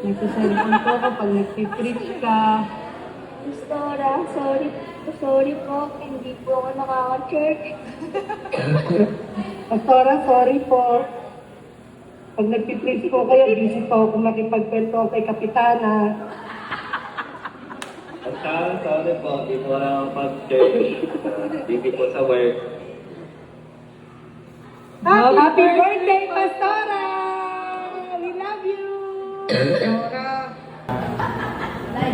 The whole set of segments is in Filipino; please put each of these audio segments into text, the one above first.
Nagsasalaan po ako pag nagpipreach ka. Pastora, sorry po, hindi po ako nakaka-church. Pastora, sorry po. Pag nagpipreach po kayo, busy po ako makipagkwento kay Kapitana. Pastor, sorry po, di po lang pag-church. Busy po sa work. Happy birthday, Pastora! We love you! Pastora!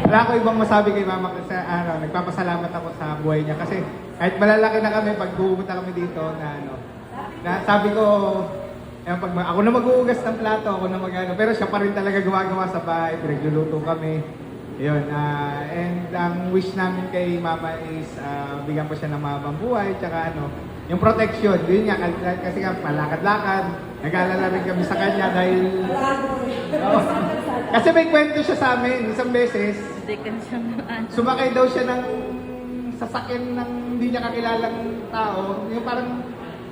Wala ko ibang masabi kay mama kasi nagpapasalamat ako sa buhay niya kasi kahit malalaki na kami pag pumunta kami dito na sabi ko pag ako na maghuhugas ng plato, ako na pero siya pa rin talaga gumagawa sa bahay, pinagluluto kami. Yun, and ang wish namin kay mama is bigyan ko siya ng mahabang buhay, tsaka yung protection, yun nga, kasi nga palakad-lakad, nag-aalala rin kami sa kanya dahil kasi may kwento siya sa amin, isang beses, sumakay daw siya ng sasakyan ng hindi niya kakilalang tao, yung parang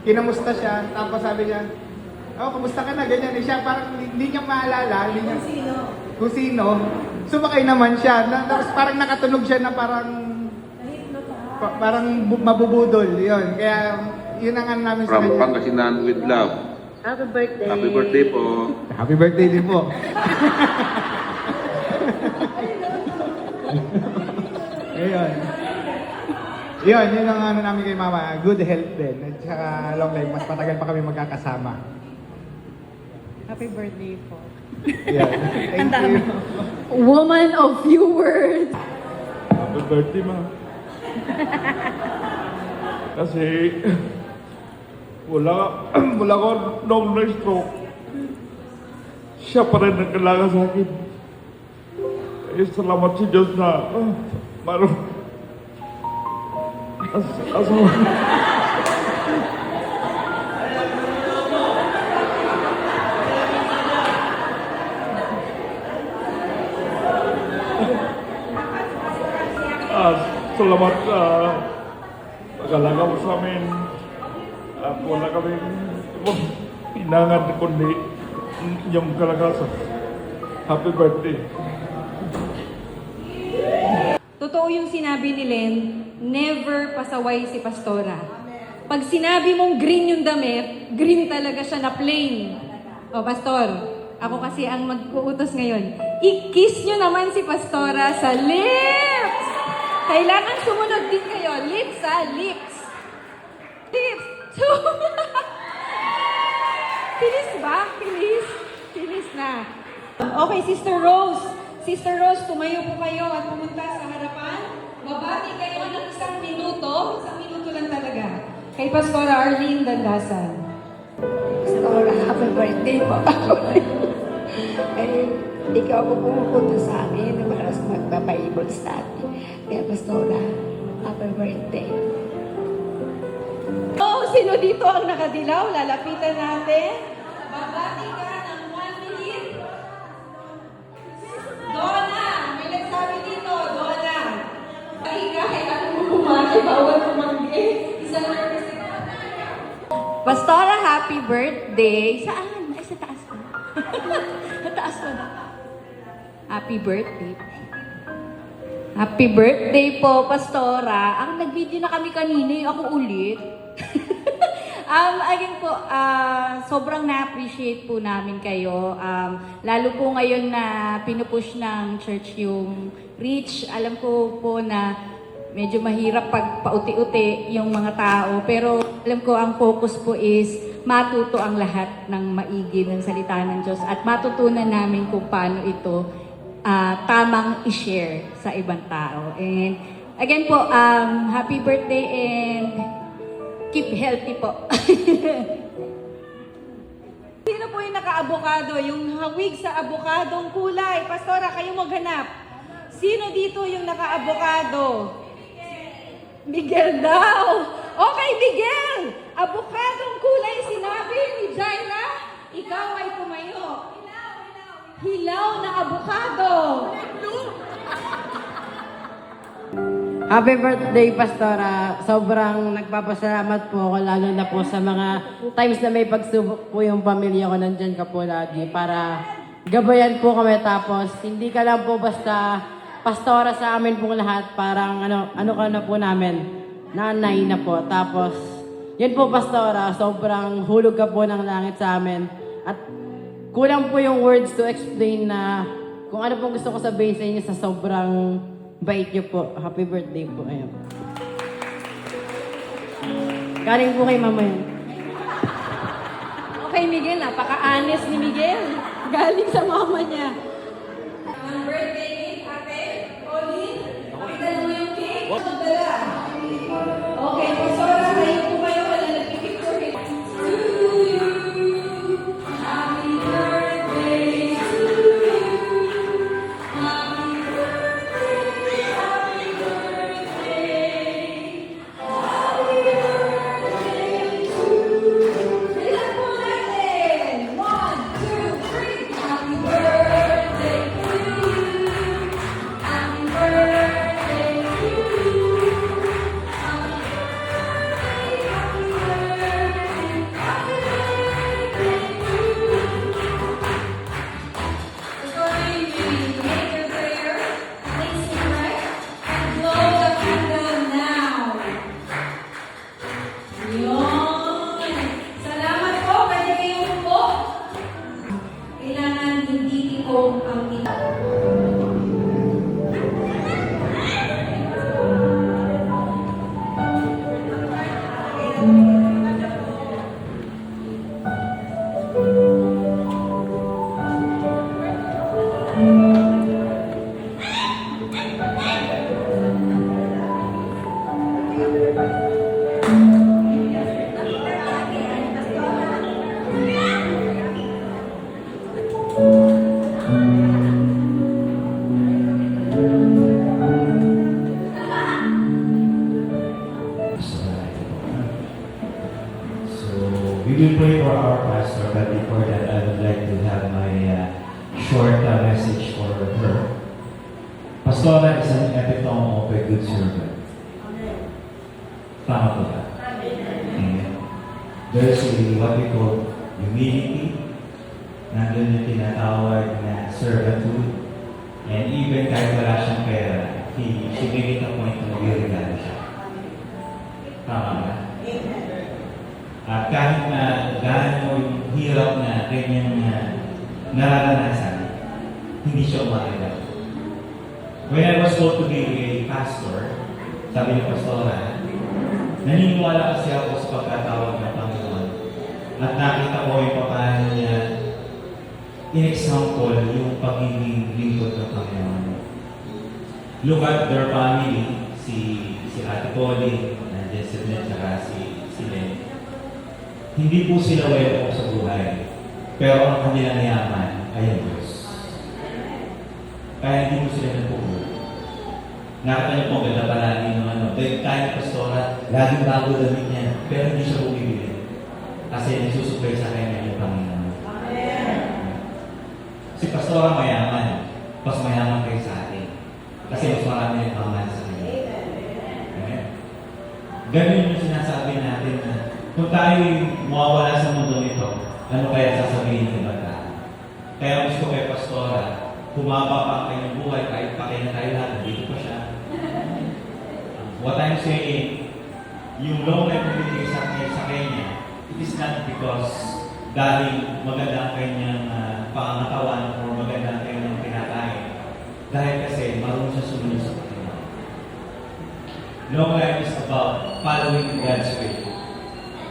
kinamusta siya, tapos sabi niya, kumusta ka na, ganyan, siya parang hindi niya maalala, kung sino, sumakay naman siya, tapos parang nakatunog siya na parang mabubudol, yun, kaya yun ang namin sa From kanya. Pangasinan with love. Happy birthday. Happy birthday po. Happy birthday din po. Ayun. Yun ang namin kay mama. Good health din. At saka long life. Mas matagal pa kami magkakasama. Happy birthday po. Yeah. Thank you. Woman of few words. Happy birthday, ma. Kasi wala ko nung na-stroke. Siya pa rin nagkalaga sa akin. Salamat sa Diyos na asawa. Salamat pag-alaga mo sa amin. At wala kami inangan kundi yung kalagasan. Happy birthday. Totoo yung sinabi ni Len, never pasaway si Pastora. Pag sinabi mong green yung damit, green talaga siya na plain. O, Pastor, ako kasi ang mag-uutos ngayon. I-kiss nyo naman si Pastora sa lips! Kailangan sumunod din kayo. Lips, lips. Lips. Pilis ba? Pilis? Pilis na. Okay, Sister Rose. Sister Rose, tumayo po kayo at pumunta sa harapan. Babati kayo ng 1 minuto. 1 minuto lang talaga. Kay Pastora Arlene Dandasan. Pastora, happy birthday po. Ikaw po pumupunta sa amin para sa magpapaibot sa atin. Kaya Pastora, happy birthday. Sino dito ang nakadilaw? Lalapitan natin. Babati ka ng 1 minute. Donna! May nagsabi dito, Donna. Pahiga, kaya ako bumati, bawal tumanggi. Isang representative. Pastora, happy birthday. Saan? Ay, sa taas ko. Sa taas ko. Happy birthday. Happy birthday po, Pastora. Ang nag-video na kami kanina, ako ulit. Again po, sobrang na-appreciate po namin kayo. Lalo po ngayon na pinupush ng church yung reach. Alam ko po na medyo mahirap pag pauti-uti yung mga tao. Pero alam ko ang focus po is matuto ang lahat ng maigi ng salita ng Diyos. At matutunan namin kung paano ito tamang i-share sa ibang tao. And again po, happy birthday and keep healthy po. Sino po yung naka-abokado? Yung hawig sa abokadong kulay. Pastora, kayo maghanap. Sino dito yung naka-abokado? Miguel daw. Okay, Miguel. Abokadong kulay sinabi ni Jaira. Ikaw ay tumayo. Hilaw na abokado. Happy birthday, Pastora. Sobrang nagpapasalamat po ako, lalo na po sa mga times na may pagsubok po yung pamilya ko. Nandyan ka po lagi para gabayan po kami. Tapos, hindi ka lang po basta pastora sa amin pong lahat. Parang ano ka na po namin, nanay na po. Tapos, yun po pastora, sobrang hulog ka po ng langit sa amin. At kulang po yung words to explain na kung ano pong gusto ko sabihin sa inyo sa sobrang bait niyo po. Happy birthday po. Ayun. Galing po kay mama yun. Okay, Miguel, napaka-honest ni Miguel. Galing sa mama niya. Ang birthday cake, ate, Oli, pakita mo yung cake. Magdala. Okay, pastora, kayo po kayo. Wala nagpipicture. To you, happy birthday to you. Happy birthday, happy birthday. Happy birthday to you. Bilang po natin. 1, 2, 3. Happy birthday to you. Happy birthday to you. Happy birthday, happy birthday, happy birthday to you. We're going to make your prayer, place it right, and blow the candle now. Yun. Salamat po. Pwede kayong po. Kailangan hindi tikong ang ito. So we will pray for our pastor, but before that, I would like to have my short message for her. Pastora is an epitome of a good servant. Tama po ba? Amen. There's what we call humility. Nandun yung tinatawag na servanthood. And even kahit wala siyang pera, she made it a point na mag-regalo siya. Tama ba? At kahit na gaano yung hirap na kanyang nararanasan, hindi siya umakilag. When I was told to be a pastor, sabi ni Pastora, naniniwala kasi ako sa pagkatawag ng Panginoon. At nakita ko yung paano niya in-example yung pagiging lingkod ng Panginoon. Look at their family, si Ate Polly, nandiyan si Len, saka si Len. Hindi po sila well off sa buhay. Pero ang kanilang yaman ay ang Diyos. Kaya hindi mo sila nagpupulo. Nakita niyo po, ganda palagi ng dahil tayo ni Pastora, laging bago damit niya, pero hindi siya bumibili. Kasi nagsusupply sa kanya yung Panginoon. Si Pastora mayaman, mas mayaman kayo sa atin. Kasi mas marami yung pamahal sa kanya. Amen. Ganun yung sinasabi natin na kung tayo mawawala sa mundo nito, ano kaya sasabihin ng iba tayo? Kaya gusto kay Pastora, humaba pa ang kanyang buhay kahit pa kayo na tayo lahat, dito pa siya. What I'm saying, yung loan na pinibigay sa kanya, it is not because dahil maganda ang kanyang pangangatawan o maganda ang kanyang pinakain. Dahil kasi marunong siya sumunod sa Panginoon. Long life is about following God's way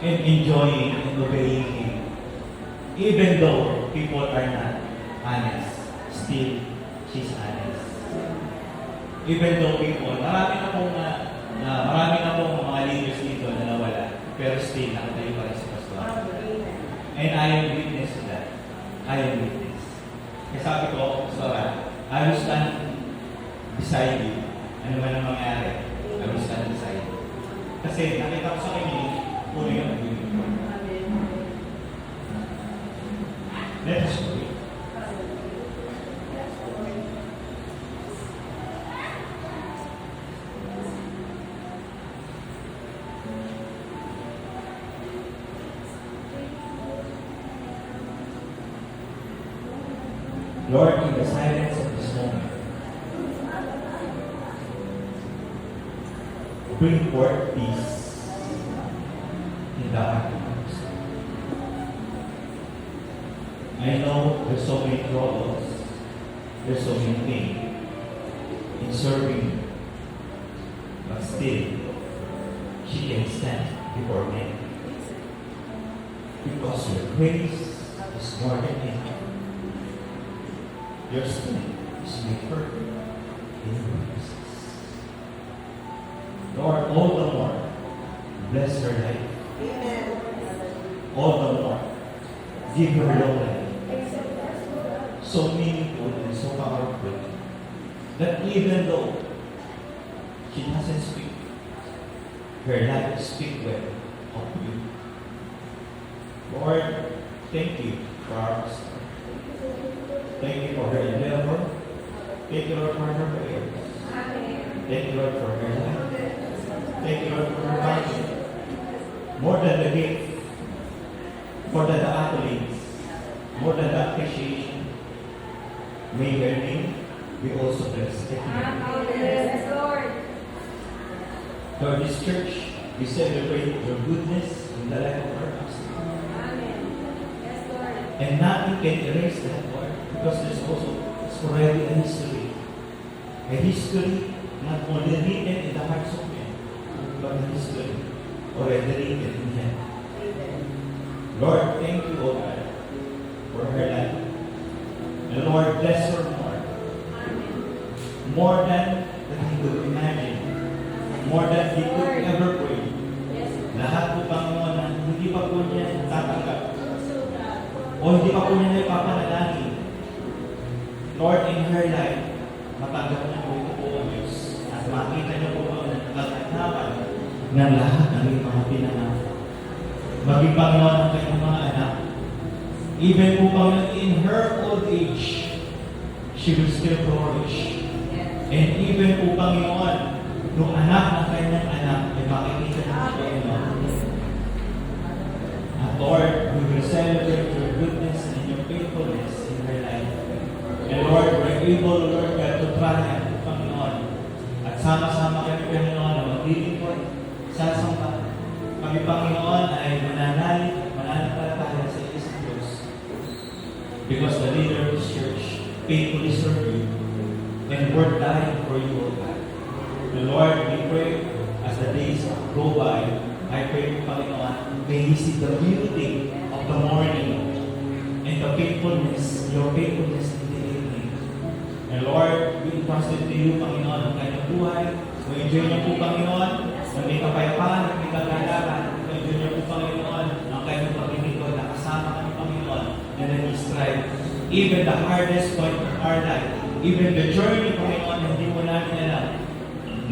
and enjoying and obeying Him. Even though people are not honest, still, she's honest. Even though people, marami na pong mga leaders dito na nawala, pero still, nakatayo pa rin si Pastor. And I am witness to that. I am witness. Kaya sabi ko, Pastor, I will stand beside you. Ano man ang mangyari, I will stand beside you. Kasi nakita ko sa kanya, puno yung pag-ibig ko. Let us pray. Lord, in the silence of this moment, bring forth peace in the heart of others. I know there's so many troubles, there's so many things in serving you, but still, she can stand before men. Because your grace is more than enough. Your strength is made perfect in your weaknesses. Lord, all the more, bless her life. All the more, give her long life. So meaningful and so powerful that even though she doesn't speak, her life speaks well of you. Lord, thank you for our pastor. Thank you for her endeavor. Thank you, Lord, for her prayers. Thank you, Lord, for her life. Thank you, Lord, for her life. More than the gift, more than the accolades, more than the appreciation, may her name be also blessed. Yes, Lord. Lord, this church, we celebrate your goodness in the life of our pastor. Yes, Lord. And nothing can erase that, Lord, because it's already a history. A history not only written in the hearts of men, but a history already written in heaven. Lord, thank you, O God, for her life. And Lord, bless her more. More than he could imagine. More than he could ever pray. Lahat po, Panginoon, na hindi pa po niya tatanggap. O hindi pa po niya ipapanalangin. Lord, in her life, matanggap niya po ito po ang Diyos. At makita niya po ang nagkakatapan ng lahat ng iyong mga pinangalan. Maging Panginoon ang kanyang mga anak. Even po Panginoon, in her old age, she will still flourish. And even po Panginoon, nung anak ng kanyang anak, ay makikita niya po Panginoon. At Lord, we will celebrate your goodness and your faithfulness in her life. And Lord, we're able, Lord God, to triumph, Panginoon. At sama-sama kami, Panginoon, na maglilingkod sa sambahan. Kami, Panginoon, ay mananampalataya sa isang Diyos. Because the leader of this church faithfully serve you and work dying for you, O God. The Lord, we pray as the days go by, I pray, Panginoon, may He see the beauty of the morning and the faithfulness, your faithfulness in the evening. And Lord, we entrust it to you, Panginoon, ang kanyang buhay. Ma-enjoy niyo po, Panginoon, na may kapayapaan, na may kagalakan. Ma-enjoy niyo po, Panginoon, ang kanyang pag-ibigod na kasama kami, Panginoon, and then we strive. Even the hardest point of our life, even the journey, Panginoon, hindi mo namin alam.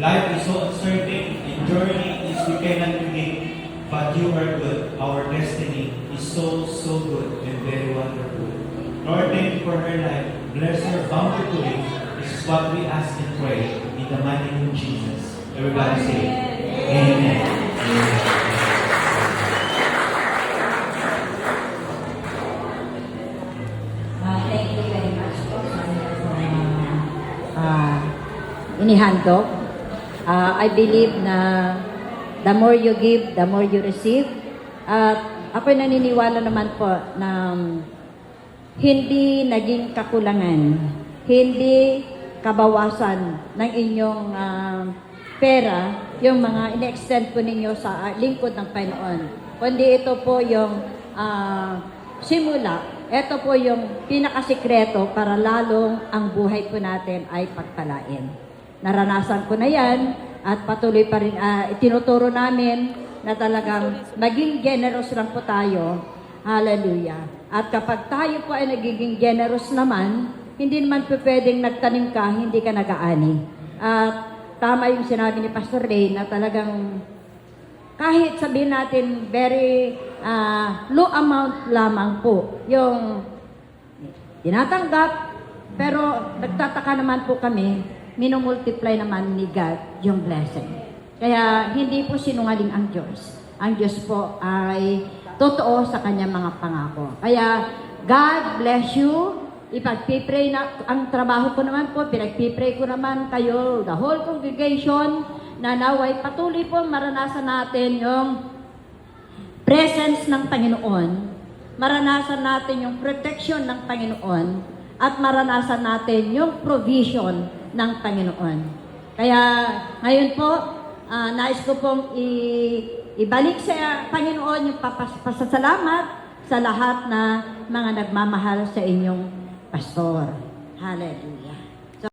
Life is so uncertain, and journey is we cannot predict. But you are good. Our destiny is so, so good and very wonderful. Lord, thank you for her life. Bless her bountifully. This is what we ask and pray in the mighty name of Jesus. Everybody say, Amen. Thank you very much po sa inihandog. I believe na the more you give, the more you receive. At ako'y naniniwala naman po na hindi naging kakulangan, hindi kabawasan ng inyong pera, yung mga ine-extend po ninyo sa lingkod ng Panginoon. Kundi ito po yung simula, ito po yung pinakasikreto para lalong ang buhay po natin ay pagpalain. Naranasan ko na yan at patuloy pa rin, itinuturo namin na talagang maging generous lang po tayo. Hallelujah. At kapag tayo po ay nagiging generous naman, hindi naman po pwedeng nagtanim ka, hindi ka nag-aani. At tama yung sinabi ni Pastor Ray na talagang kahit sabihin natin very low amount lamang po yung tinatanggap, pero nagtataka naman po kami, minumultiply naman ni God yung blessing. Kaya hindi po sinungaling ang Diyos. Ang Diyos po ay totoo sa kanyang mga pangako. Kaya God bless you ipagpipray na, ang trabaho ko naman po, pinagpipray ko naman kayo, the whole congregation, na naway patuloy po maranasan natin yung presence ng Panginoon, maranasan natin yung protection ng Panginoon, at maranasan natin yung provision ng Panginoon. Kaya ngayon po, nais ko pong ibalik sa Panginoon yung pasasalamat sa lahat na mga nagmamahal sa inyong pastor. Hallelujah.